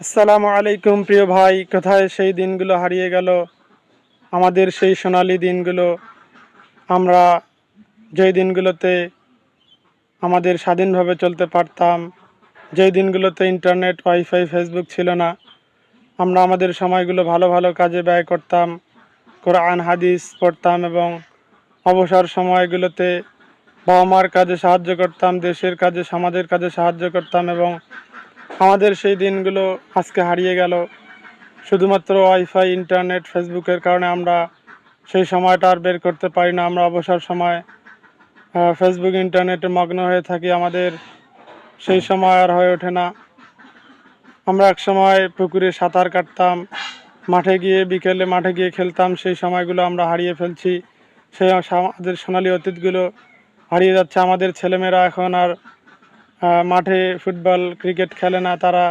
আসসালামু আলাইকুম প্রিয় ভাই, কোথায় সেই দিনগুলো হারিয়ে গেল? আমাদের সেই সোনালি দিনগুলো, আমরা যেই দিনগুলোতে আমাদের স্বাধীনভাবে চলতে পারতাম, যেই দিনগুলোতে ইন্টারনেট, ওয়াইফাই, ফেসবুক ছিল না। আমরা আমাদের সময়গুলো ভালো ভালো কাজে ব্যয় করতাম, কোরআন হাদিস পড়তাম এবং অবসর সময়গুলোতে বাবা মার কাজে সাহায্য করতাম, দেশের কাজে, সমাজের কাজে সাহায্য করতাম এবং আমাদের সেই দিনগুলো আজকে হারিয়ে গেল। শুধুমাত্র ওয়াইফাই, ইন্টারনেট, ফেসবুকের কারণে আমরা সেই সময়টা আর বের করতে পারি না। আমরা অবসর সময় ফেসবুক, ইন্টারনেটে মগ্ন হয়ে থাকি। আমাদের সেই সময় আর হয়ে ওঠে না। আমরা এক সময় পুকুরে সাঁতার কাটতাম, বিকেলে মাঠে গিয়ে খেলতাম। সেই সময়গুলো আমরা হারিয়ে ফেলছি। সেই আমাদের সোনালী অতীতগুলো হারিয়ে যাচ্ছে। আমাদের ছেলেমেয়েরা এখন আর মাঠে ফুটবল, ক্রিকেট খেলে না। তারা